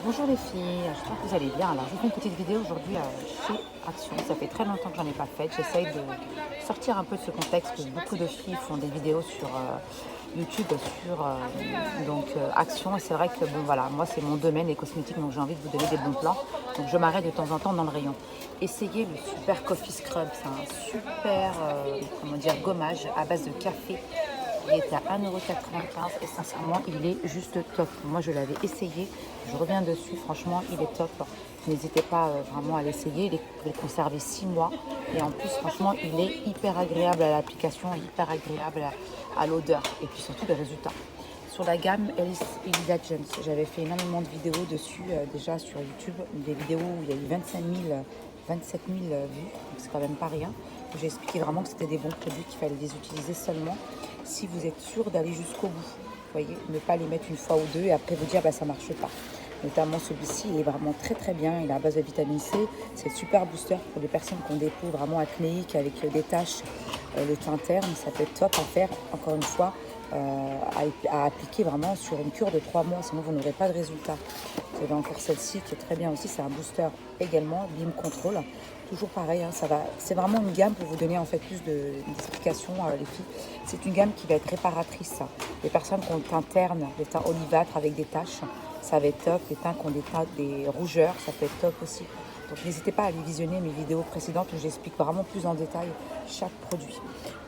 Bonjour les filles, j'espère que vous allez bien. Alors je vous fais une petite vidéo aujourd'hui chez Action. Ça fait très longtemps que j'en ai pas fait. J'essaye de sortir un peu de ce contexte que beaucoup de filles font des vidéos sur YouTube sur Action. Et c'est vrai que bon voilà, moi c'est mon domaine, les cosmétiques, donc j'ai envie de vous donner des bons plans. Donc je m'arrête de temps en temps dans le rayon. Essayez le Super Coffee Scrub, c'est un super gommage à base de café. Il était à 1,95 € et sincèrement il est juste top. Moi je l'avais essayé, je reviens dessus, franchement il est top. N'hésitez pas vraiment à l'essayer, il est conservé 6 mois et en plus franchement il est hyper agréable à l'application, hyper agréable à l'odeur et puis surtout les résultats. Sur la gamme Elisa Jones, j'avais fait énormément de vidéos dessus déjà sur YouTube, des vidéos où il y a eu 27 000 vues, donc c'est quand même pas rien. J'ai expliqué vraiment que c'était des bons produits, qu'il fallait les utiliser seulement si vous êtes sûr d'aller jusqu'au bout. Vous voyez, ne pas les mettre une fois ou deux et après vous dire bah ça marche pas. Notamment celui-ci, il est vraiment très très bien, il est à base de vitamine C, c'est le super booster pour les personnes qui ont des peaux vraiment acnéiques avec des taches, le teint terne, ça peut être top à faire, encore une fois, à appliquer vraiment sur une cure de 3 mois, sinon vous n'aurez pas de résultat. Vous avez encore celle-ci qui est très bien aussi, c'est un booster également, Beam Control. Toujours pareil, hein, c'est vraiment une gamme pour vous donner en fait plus d'explications les filles. C'est une gamme qui va être réparatrice. Les personnes qui ont le teint terne, le teint olivâtre avec des taches, ça va être top. Les teints qui ont des rougeurs, ça peut être top aussi. Donc n'hésitez pas à aller visionner mes vidéos précédentes où j'explique vraiment plus en détail chaque produit.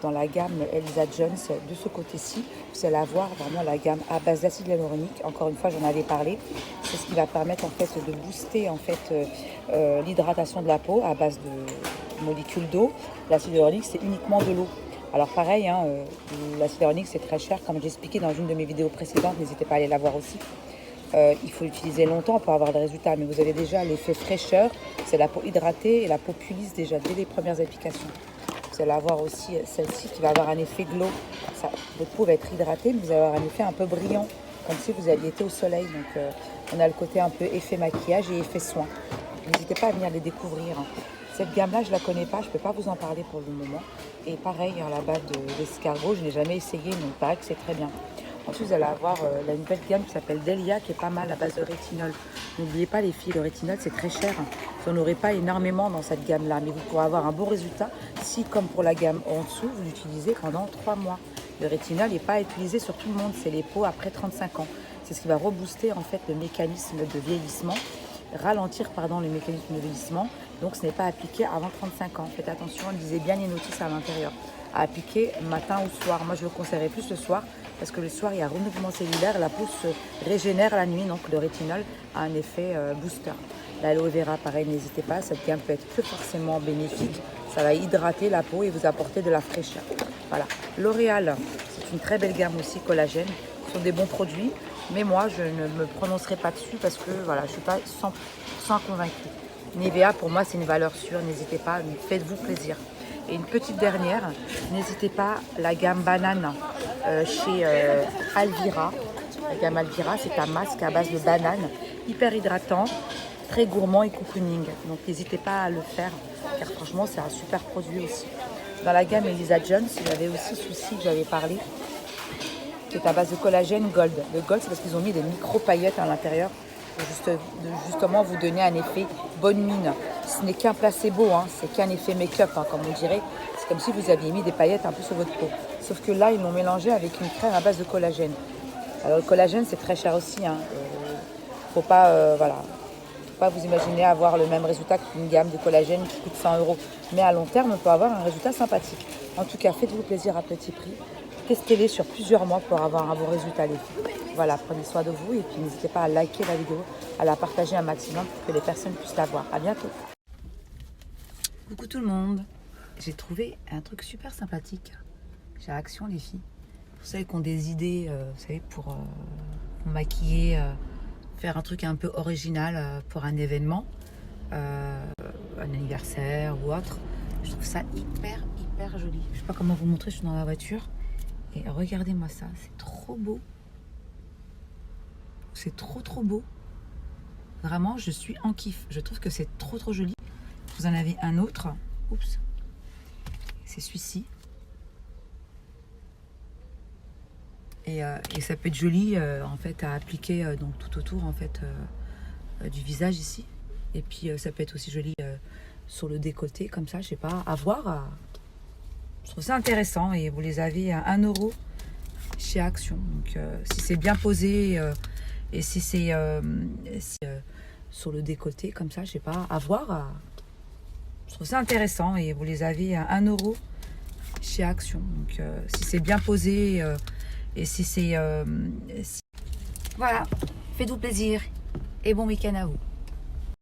Dans la gamme Elisa Jones, de ce côté-ci, vous allez avoir vraiment la gamme à base d'acide hyaluronique. Encore une fois, j'en avais parlé. C'est ce qui va permettre en fait de booster en fait l'hydratation de la peau à base de molécules d'eau. L'acide hyaluronique, c'est uniquement de l'eau. Alors pareil, hein, l'acide hyaluronique, c'est très cher. Comme j'ai expliqué dans une de mes vidéos précédentes, n'hésitez pas à aller la voir aussi. Il faut l'utiliser longtemps pour avoir des résultats, mais vous avez déjà l'effet fraîcheur, c'est la peau hydratée et la peau pullise déjà dès les premières applications. Vous allez avoir aussi celle-ci qui va avoir un effet glow. Votre peau va être hydratée, mais vous allez avoir un effet un peu brillant, comme si vous aviez été au soleil. Donc on a le côté un peu effet maquillage et effet soin. N'hésitez pas à venir les découvrir. Cette gamme-là, je ne la connais pas, je ne peux pas vous en parler pour le moment. Et pareil, à la base d'escargot, je n'ai jamais essayé, mais il paraît que c'est très bien. Ensuite, vous allez avoir la nouvelle gamme qui s'appelle Delia, qui est pas mal à base de rétinol. N'oubliez pas les filles, le rétinol c'est très cher. Vous n'en aurez pas énormément dans cette gamme-là, mais vous pourrez avoir un bon résultat si, comme pour la gamme en dessous, vous l'utilisez pendant 3 mois. Le rétinol n'est pas utilisé sur tout le monde, c'est les peaux après 35 ans. C'est ce qui va rebooster en fait le mécanisme de vieillissement, ralentir le mécanisme de vieillissement. Donc ce n'est pas appliqué avant 35 ans. Faites attention, lisez bien les notices à l'intérieur. À appliquer matin ou soir. Moi je le conseillerais plus le soir parce que le soir il y a renouvellement cellulaire, la peau se régénère la nuit, donc le rétinol a un effet booster. L'aloe vera, pareil, n'hésitez pas, cette gamme peut être que forcément bénéfique. Ça va hydrater la peau et vous apporter de la fraîcheur. Voilà. L'Oréal, c'est une très belle gamme aussi, collagène. Ce sont des bons produits, mais moi je ne me prononcerai pas dessus parce que voilà, je ne suis pas 100% convaincue. Nivea, pour moi, c'est une valeur sûre. N'hésitez pas, faites-vous plaisir. Et une petite dernière, n'hésitez pas, la gamme banane chez Alvira. La gamme Alvira, c'est un masque à base de banane, hyper hydratant, très gourmand et cocooning. Donc n'hésitez pas à le faire, car franchement, c'est un super produit aussi. Dans la gamme Elisa Jones, j'avais aussi celui-ci que j'avais parlé, qui est à base de collagène Gold. Le Gold, c'est parce qu'ils ont mis des micro-paillettes à l'intérieur pour justement vous donner un effet bonne mine. Ce n'est qu'un placebo, hein, c'est qu'un effet make-up, hein, comme on dirait. C'est comme si vous aviez mis des paillettes un peu sur votre peau. Sauf que là, ils l'ont mélangé avec une crème à base de collagène. Alors le collagène, c'est très cher aussi. Hein. Faut pas, faut pas vous imaginer avoir le même résultat qu'une gamme de collagène qui coûte 100 €. Mais à long terme, on peut avoir un résultat sympathique. En tout cas, faites-vous plaisir à petit prix. Testez-les sur plusieurs mois pour avoir un bon résultat, les filles. Voilà, prenez soin de vous et puis n'hésitez pas à liker la vidéo, à la partager un maximum pour que les personnes puissent la voir. À bientôt. Coucou tout le monde. J'ai trouvé un truc super sympathique chez Action, les filles. Vous savez qui ont des idées, vous savez, pour maquiller, faire un truc un peu original pour un événement, un anniversaire ou autre. Je trouve ça hyper joli. Je sais pas comment vous montrer, je suis dans la voiture. Et regardez-moi ça, c'est trop beau. C'est trop beau. Vraiment, je suis en kiff. Je trouve que c'est trop joli. Vous en avez un autre. Oups. C'est celui-ci. Et ça peut être joli en fait à appliquer donc tout autour en fait du visage ici. Et puis ça peut être aussi joli sur le décolleté, comme ça, je sais pas, à voir. Je trouve ça intéressant et vous les avez à 1 euro chez Action. Donc si c'est bien posé et si c'est sur le décolleté, comme ça, je sais pas, à voir. Je trouve ça intéressant et vous les avez à 1 euro chez Action. Donc si c'est bien posé et si c'est... Voilà, faites-vous plaisir et bon week-end à vous.